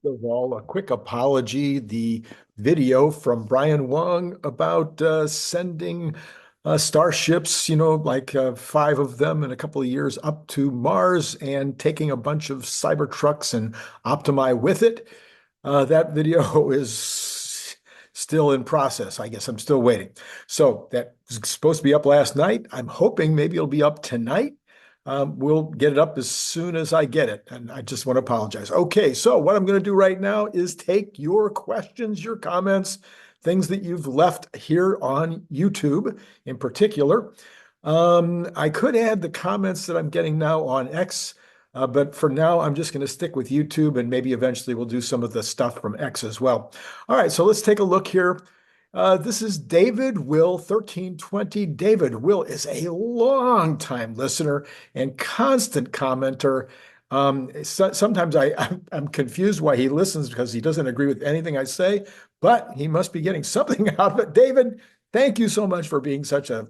of all, a quick apology. The video from Brian Wong about sending starships, like five of them in a couple of years up to Mars and taking a bunch of Cybertrucks and Optimi with it. That video is still in process. I guess I'm still waiting. So that was supposed to be up last night. I'm hoping maybe it'll be up tonight. We'll get it up as soon as I get it. And I just want to apologize. Okay, so what I'm going to do right now is take your questions, your comments, things that you've left here on YouTube in particular. I could add the comments that I'm getting now on X, but for now, I'm just going to stick with YouTube, and maybe eventually we'll do some of the stuff from X as well. All right, so let's take a look here. This is David Will 1320. David Will is a long-time listener and constant commenter. Sometimes I'm confused why he listens because he doesn't agree with anything I say, but he must be getting something out of it. David, thank you so much for being such a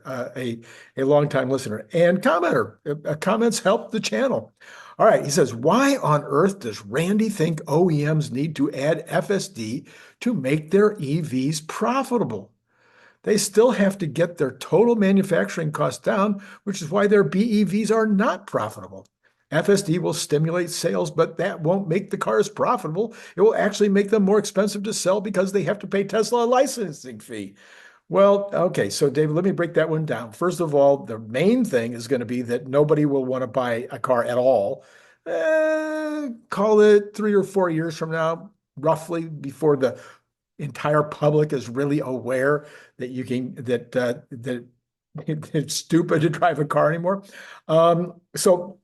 long-time listener and commenter. Comments help the channel. All right, he says, why on earth does Randy think OEMs need to add FSD to make their EVs profitable? They still have to get their total manufacturing costs down, which is why their BEVs are not profitable. FSD will stimulate sales, but that won't make the cars profitable. It will actually make them more expensive to sell because they have to pay Tesla a licensing fee. Well, okay, so David, let me break that one down. First of all, the main thing is going to be that nobody will want to buy a car at all. Call it 3 or 4 years from now, roughly, before the entire public is really aware that that it's stupid to drive a car anymore. So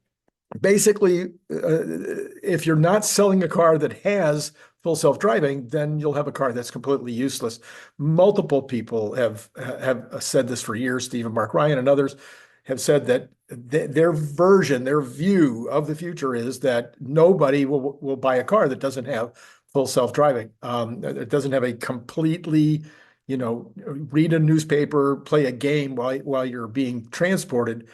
basically, if you're not selling a car that has full self-driving, then you'll have a car that's completely useless. Multiple people have said this for years. Stephen, Mark Ryan, and others have said that their view of the future is that nobody will buy a car that doesn't have full self-driving. It doesn't have a completely, read a newspaper, play a game while you're being transported.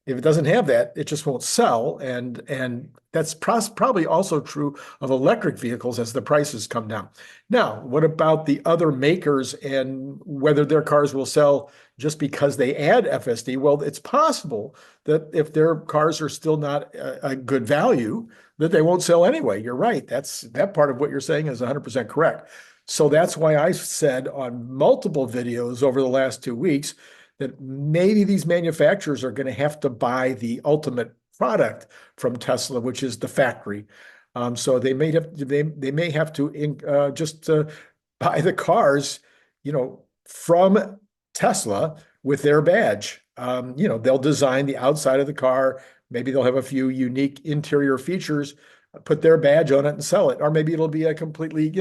If it doesn't have that, it just won't sell. And that's probably also true of electric vehicles as the prices come down. Now, what about the other makers and whether their cars will sell just because they add FSD? Well, it's possible that if their cars are still not a good value, that they won't sell anyway. You're right. That part of what you're saying is 100% correct. So that's why I said on multiple videos over the last 2 weeks that maybe these manufacturers are going to have to buy the ultimate product from Tesla, which is the factory. So they may have to just buy the cars, from Tesla with their badge. They'll design the outside of the car. Maybe they'll have a few unique interior features, put their badge on it and sell it. Or maybe it'll be a completely,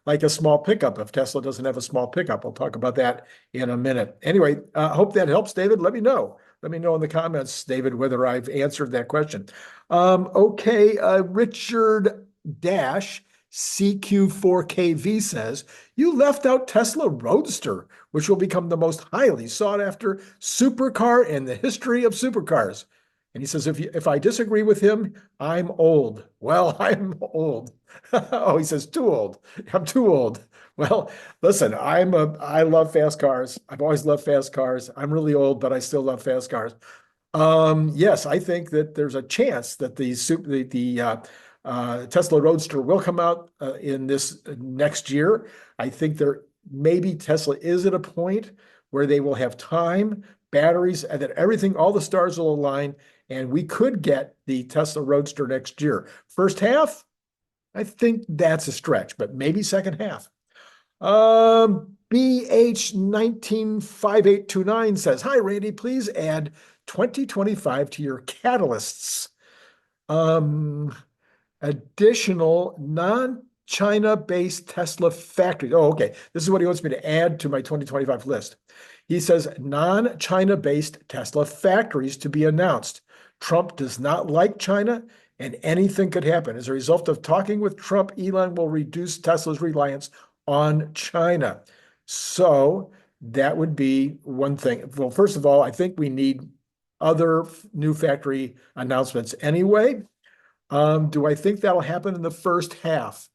like a small pickup if Tesla doesn't have a small pickup. We'll talk about that in a minute. Anyway, I hope that helps, David. Let me know. Let me know in the comments, David, whether I've answered that question. Okay, Richard Dash CQ4KV says, you left out Tesla Roadster, which will become the most highly sought after supercar in the history of supercars. And he says, if I disagree with him, I'm old. Well, I'm old. Oh, he says, too old. I'm too old. Well, listen, I love fast cars. I've always loved fast cars. I'm really old, but I still love fast cars. Yes, I think that there's a chance that the Tesla Roadster will come out in this next year. I think maybe Tesla is at a point where they will have time, batteries, and that everything, all the stars will align, and we could get the Tesla Roadster next year. First half, I think that's a stretch, but maybe second half. BH195829 says, hi, Randy, please add 2025 to your catalysts. Additional non-China-based Tesla factories. Oh, okay. This is what he wants me to add to my 2025 list. He says non-China-based Tesla factories to be announced. Trump does not like China, and anything could happen. As a result of talking with Trump, Elon will reduce Tesla's reliance on China. So that would be one thing. Well, first of all, I think we need other new factory announcements anyway. Do I think that'll happen in the first half?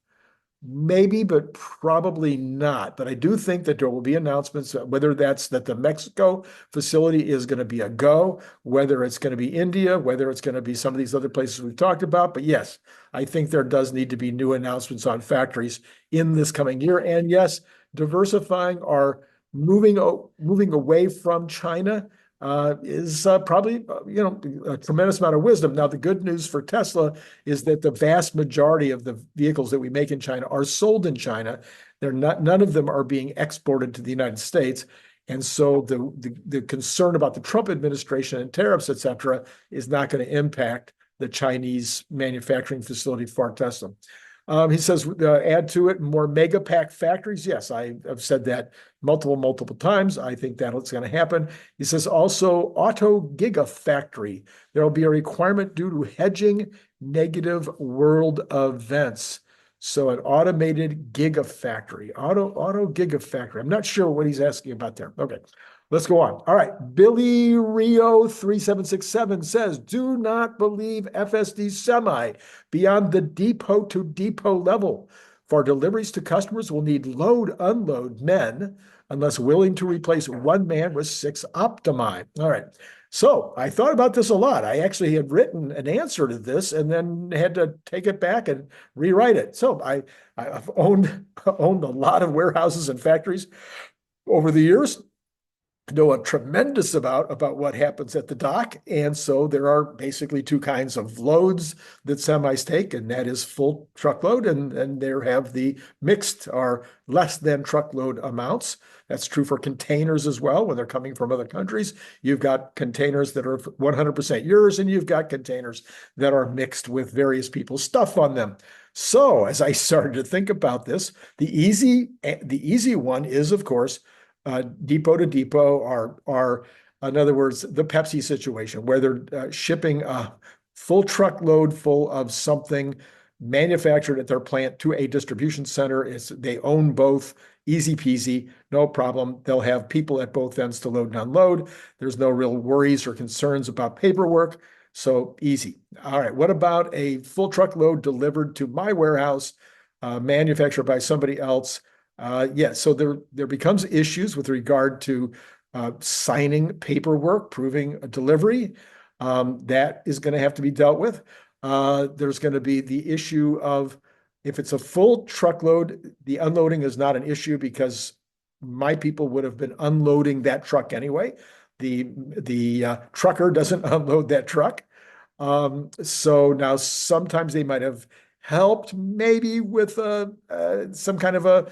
Maybe, but probably not. But I do think that there will be announcements, whether that's that the Mexico facility is going to be a go, whether it's going to be India, whether it's going to be some of these other places we've talked about. But yes, I think there does need to be new announcements on factories in this coming year. And yes, diversifying or moving away from China is probably a tremendous amount of wisdom. Now, the good news for Tesla is that the vast majority of the vehicles that we make in China are sold in China. They're not, none of them are being exported to the United States. And so the concern about the Trump administration and tariffs, et cetera, is not going to impact the Chinese manufacturing facility for Tesla. He says, add to it more mega pack factories. Yes, I've said that multiple times. I think that's going to happen. He says also auto gigafactory. There will be a requirement due to hedging negative world events. So an automated gigafactory, auto gigafactory. I'm not sure what he's asking about there. Okay, let's go on. All right, Billy Rio 3767 says, do not believe FSD Semi beyond the depot to depot level. For deliveries to customers will need load unload men unless willing to replace one man with 6 Optimi. All right. So I thought about this a lot. I actually had written an answer to this and then had to take it back and rewrite it. So I've owned a lot of warehouses and factories over the years. Know a tremendous amount about what happens at the dock. And so there are basically 2 kinds of loads that semis take, and that is full truckload, and there have the mixed or less than truckload amounts. That's true for containers as well. When they're coming from other countries, you've got containers that are 100% yours, and you've got containers that are mixed with various people's stuff on them. So as I started to think about this, the easy one is, of course, depot to depot, or in other words, the Pepsi situation where they're shipping a full truckload full of something manufactured at their plant to a distribution center. They own both, easy peasy, no problem. They'll have people at both ends to load and unload. There's no real worries or concerns about paperwork. So easy. All right. What about a full truckload delivered to my warehouse, manufactured by somebody else? So there becomes issues with regard to signing paperwork, proving a delivery. That is going to have to be dealt with. There's going to be the issue of if it's a full truckload, the unloading is not an issue because my people would have been unloading that truck anyway. The trucker doesn't unload that truck. So now sometimes they might have helped maybe with some kind of a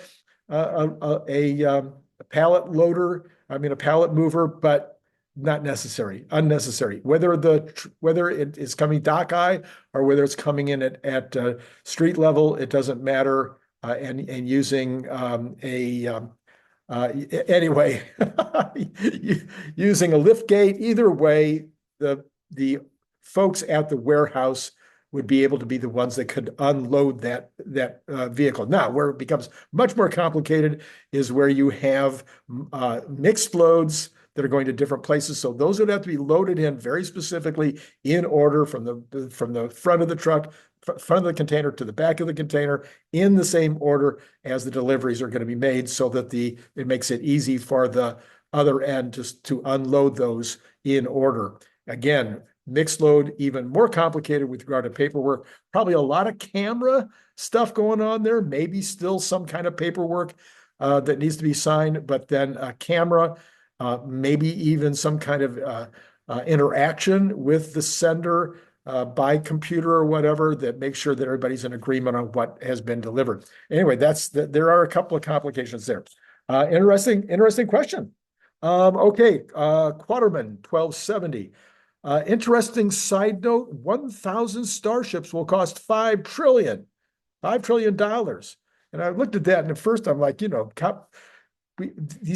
pallet loader, a pallet mover, but not necessary, unnecessary. Whether it is coming dock high or whether it's coming in at street level, it doesn't matter. And using anyway, using a lift gate, either way, the folks at the warehouse would be able to be the ones that could unload that vehicle. Now, where it becomes much more complicated is where you have mixed loads that are going to different places. So those would have to be loaded in very specifically in order from the front of the truck, front of the container to the back of the container in the same order as the deliveries are going to be made, so that it makes it easy for the other end just to unload those in order. Again, mixed load, even more complicated with regard to paperwork. Probably a lot of camera stuff going on there. Maybe still some kind of paperwork that needs to be signed, but then a camera, maybe even some kind of interaction with the sender by computer or whatever that makes sure that everybody's in agreement on what has been delivered. Anyway, there are a couple of complications there. Interesting question. Okay, Quaterman 1270. Interesting side note, 1,000 starships will cost $5 trillion. And I looked at that, and at first I'm like, these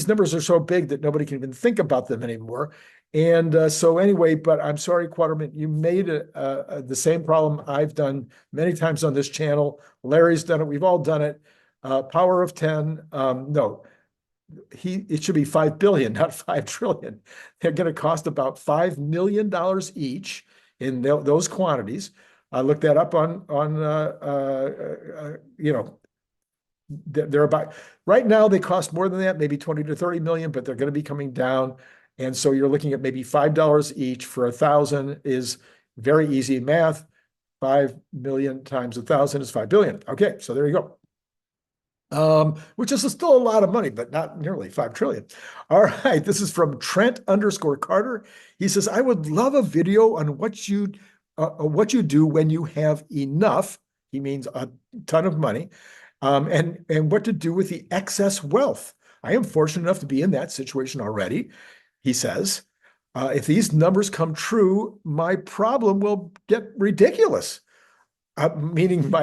numbers are so big that nobody can even think about them anymore. And so anyway, but I'm sorry, Quaterman, you made the same problem I've done many times on this channel. Larry's done it. We've all done it. Power of 10. No. It should be 5 billion, not 5 trillion. They're going to cost about $5 million each in those quantities. I looked that up on they're about right now they cost more than that, maybe 20 to 30 million, but they're going to be coming down. And so you're looking at maybe $5 each for 1,000 is very easy math. 5 million times 1,000 is 5 billion. Okay, so there you go. Which is still a lot of money, but not nearly 5 trillion. All right, this is from Trent_Carter. He says, I would love a video on what you do when you have enough. He means a ton of money, and what to do with the excess wealth. I am fortunate enough to be in that situation already. He says, if these numbers come true, my problem will get ridiculous. Meaning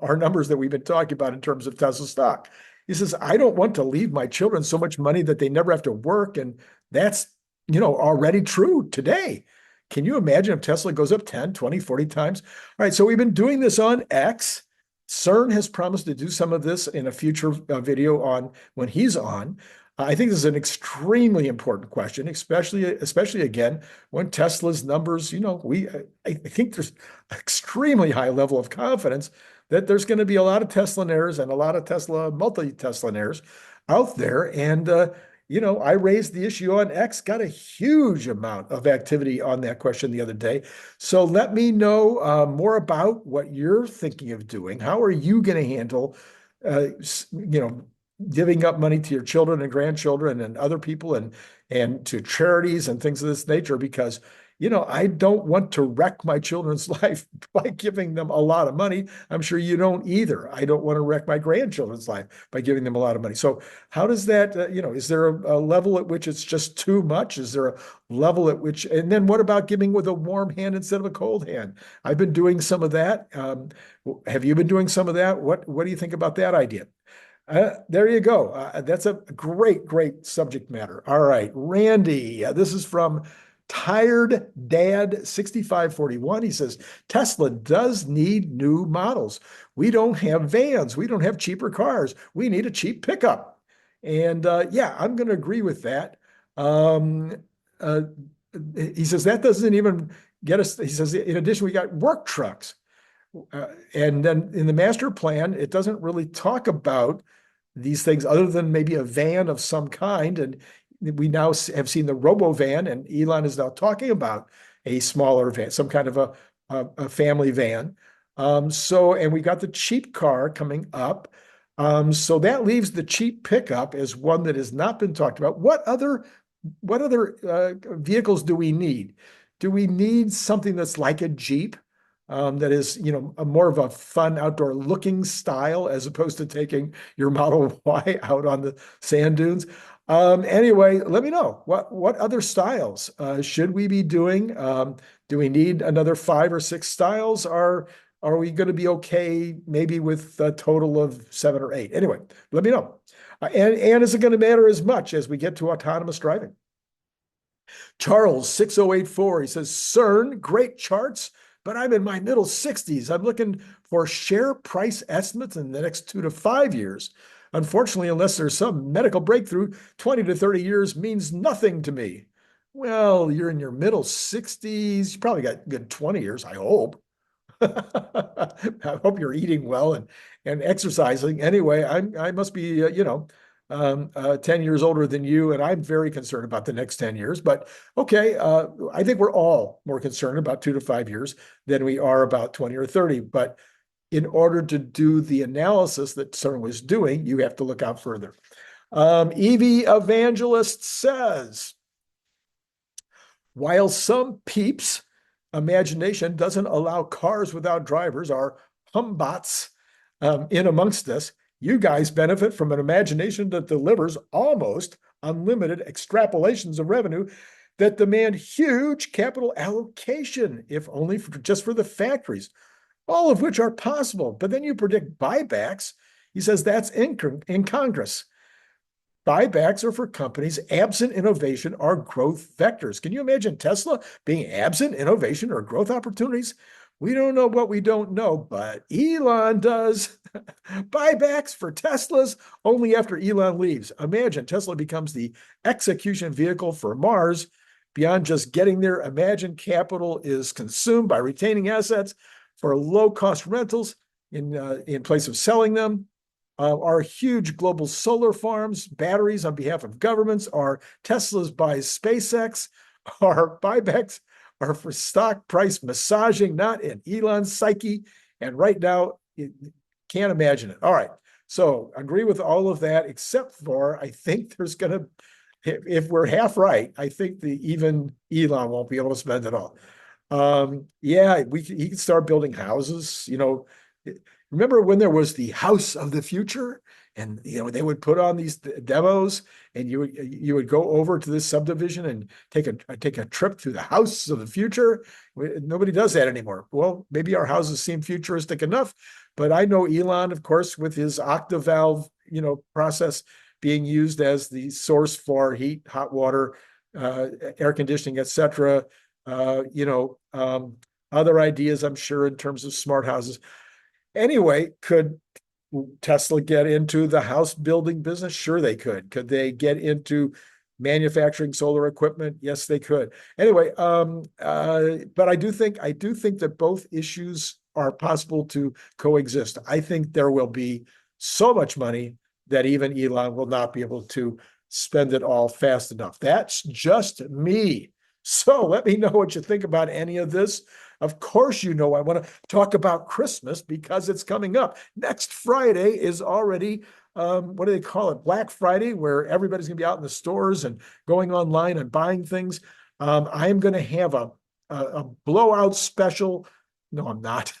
our numbers that we've been talking about in terms of Tesla stock. He says, I don't want to leave my children so much money that they never have to work. And that's, already true today. Can you imagine if Tesla goes up 10, 20, 40 times? All right, so we've been doing this on X. 𝐒𝐮 has promised to do some of this in a future video on when he's on. I think this is an extremely important question, especially again, when Tesla's numbers, I think there's extremely high level of confidence that there's going to be a lot of Teslaonaires and a lot of multi-Teslaonaires out there. And, I raised the issue on X, got a huge amount of activity on that question the other day. So let me know more about what you're thinking of doing. How are you going to handle, giving up money to your children and grandchildren and other people and to charities and things of this nature? Because, I don't want to wreck my children's life by giving them a lot of money. I'm sure you don't either. I don't want to wreck my grandchildren's life by giving them a lot of money. So how does that, is there a level at which it's just too much? Is there a level at which, and then what about giving with a warm hand instead of a cold hand? I've been doing some of that. Have you been doing some of that? What do you think about that idea? There you go. That's a great subject matter. All right, Randy, this is from Tired Dad 6541. He says, Tesla does need new models. We don't have vans. We don't have cheaper cars. We need a cheap pickup. And yeah, I'm going to agree with that. He says that doesn't even get us. He says, in addition, we got work trucks. And then in the master plan, it doesn't really talk about these things other than maybe a van of some kind. And we now have seen the robo van, and Elon is now talking about a smaller van, some kind of a family van. And we got the cheap car coming up. So that leaves the cheap pickup as one that has not been talked about. What other vehicles do we need? Do we need something that's like a Jeep? That is, a more of a fun outdoor looking style as opposed to taking your Model Y out on the sand dunes. Anyway, let me know what other styles should we be doing? Do we need another 5 or 6 styles? Are we going to be okay maybe with a total of 7 or 8? Anyway, let me know. And is it going to matter as much as we get to autonomous driving? Charles 6084, he says, 𝐒𝐮, great charts, but I'm in my middle 60s. I'm looking for share price estimates in the next 2 to 5 years. Unfortunately, unless there's some medical breakthrough, 20 to 30 years means nothing to me. Well, you're in your middle 60s. You probably got a good 20 years, I hope. I hope you're eating well and exercising. Anyway, I must be, 10 years older than you, and I'm very concerned about the next 10 years. But okay, I think we're all more concerned about 2 to 5 years than we are about 20 or 30. But in order to do the analysis that 𝐒𝐮 was doing, you have to look out further. Evangelist says, while some peeps' imagination doesn't allow cars without drivers, our humbots in amongst us, you guys benefit from an imagination that delivers almost unlimited extrapolations of revenue that demand huge capital allocation, if only just for the factories, all of which are possible. But then you predict buybacks. He says that's incongruous. Buybacks are for companies absent innovation or growth vectors. Can you imagine Tesla being absent innovation or growth opportunities? We don't know what we don't know, but Elon does. Buybacks for Teslas only after Elon leaves. Imagine Tesla becomes the execution vehicle for Mars. Beyond just getting there, imagine capital is consumed by retaining assets for low-cost rentals in place of selling them. Our huge global solar farms, batteries on behalf of governments, our Teslas by SpaceX, our buybacks are for stock price massaging, not in Elon's psyche. And right now, can't imagine it. All right. So agree with all of that, except for I think there's going to, if we're half right, I think even Elon won't be able to spend it all. Yeah, he can start building houses. Remember when there was the house of the future, and they would put on these demos, and you would go over to this subdivision and take a trip through the house of the future. Nobody does that anymore. Well, maybe our houses seem futuristic enough, but I know Elon, of course, with his octavalve process being used as the source for heat, hot water, air conditioning, etc. Other ideas, I'm sure, in terms of smart houses. Anyway, could Tesla get into the house building business? Sure, they could. Could they get into manufacturing solar equipment? Yes, they could. Anyway, but I do think that both issues are possible to coexist. I think there will be so much money that even Elon will not be able to spend it all fast enough. That's just me. So let me know what you think about any of this. Of course, I want to talk about Christmas because it's coming up. Next Friday is already, what do they call it? Black Friday, where everybody's going to be out in the stores and going online and buying things. I am going to have a blowout special. No, I'm not.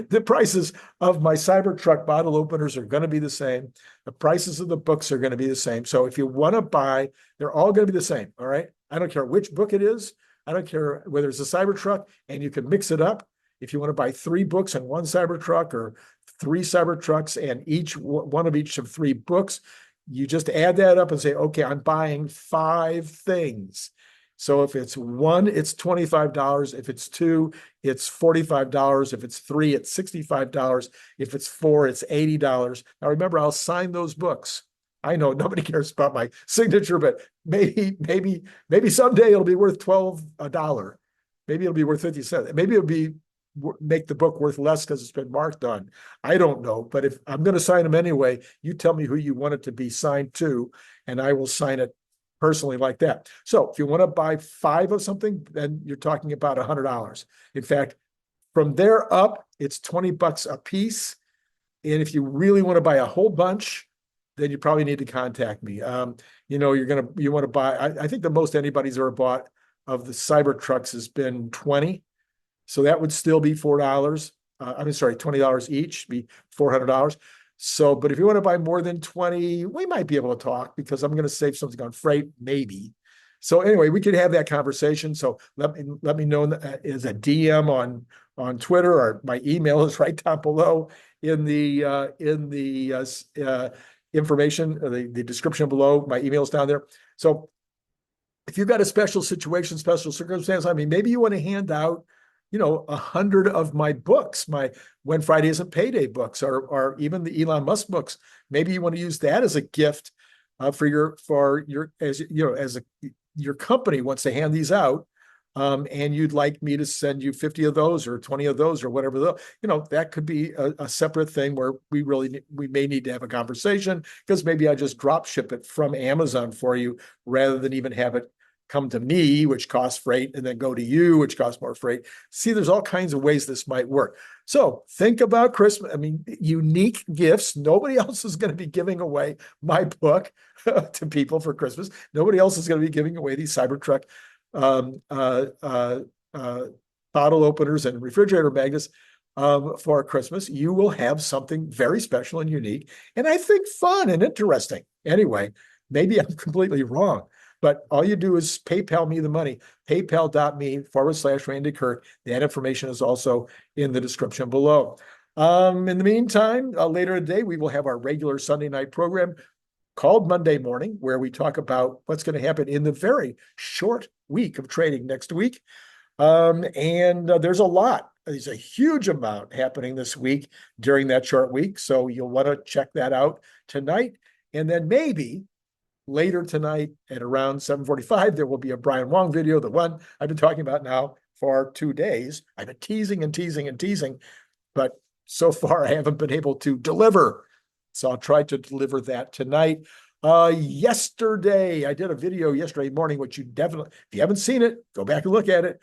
The prices of my Cybertruck bottle openers are going to be the same. The prices of the books are going to be the same. So if you want to buy, they're all going to be the same. All right. I don't care which book it is. I don't care whether it's a Cybertruck, and you can mix it up. If you want to buy 3 books and 1 Cybertruck, or 3 Cybertrucks and one of each of 3 books, you just add that up and say, okay, I'm buying 5 things. So if it's 1, it's $25. If it's 2, it's $45. If it's 3, it's $65. If it's 4, it's $80. Now remember, I'll sign those books. I know nobody cares about my signature, but maybe someday it'll be worth $12. Maybe it'll be worth 50 cents. Maybe it'll make the book worth less because it's been marked on. I don't know, but if I'm going to sign them anyway, you tell me who you want it to be signed to, and I will sign it personally like that. So if you want to buy 5 of something, then you're talking about $100. In fact, from there up, it's $20 a piece. And if you really want to buy a whole bunch, then you probably need to contact me. You want to buy, I think the most anybody's ever bought of the Cybertrucks has been 20. So that would still be $4. $20 each, be $400. So, but if you want to buy more than 20, we might be able to talk, because I'm going to save something on freight, maybe. So anyway, we could have that conversation. So let me know as a DM on Twitter, or my email is right down below in the information, the description below. My email's down there. So if you've got a special situation, special circumstance, maybe you want to hand out 100 of my books, my When Friday Isn't Payday books, or even the Elon Musk books. Maybe you want to use that as a gift for your company wants to hand these out, and you'd like me to send you 50 of those or 20 of those or whatever. That could be a separate thing where we may need to have a conversation, because maybe I just drop ship it from Amazon for you rather than even have it come to me, which costs freight, and then go to you, which costs more freight. See, there's all kinds of ways this might work. So think about Christmas. Unique gifts. Nobody else is going to be giving away my book to people for Christmas. Nobody else is going to be giving away these Cybertruck bottle openers and refrigerator magnets for Christmas. You will have something very special and unique, and I think fun and interesting. Anyway, maybe I'm completely wrong. But all you do is PayPal me the money, paypal.me/Randy Kirk. That information is also in the description below. In the meantime, later today, we will have our regular Sunday night program called Monday Morning, where we talk about what's going to happen in the very short week of trading next week. There's a lot. There's a huge amount happening this week during that short week. So you'll want to check that out tonight. And then maybe later tonight at around 7:45, there will be a Brian Wong video, the one I've been talking about now for 2 days. I've been teasing and teasing and teasing, but so far I haven't been able to deliver. So I'll try to deliver that tonight. Yesterday, I did a video yesterday morning, which you definitely, if you haven't seen it, go back and look at it.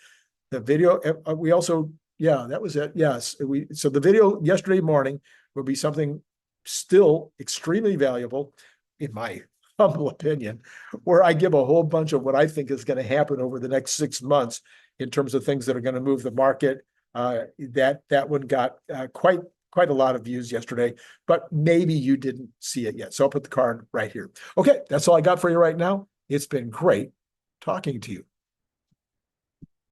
The video, we also, yeah, that was it. Yes. So the video yesterday morning will be something still extremely valuable, in my humble opinion, where I give a whole bunch of what I think is going to happen over the next 6 months in terms of things that are going to move the market. That one got quite a lot of views yesterday, but maybe you didn't see it yet. So I'll put the card right here. Okay, that's all I got for you right now. It's been great talking to you.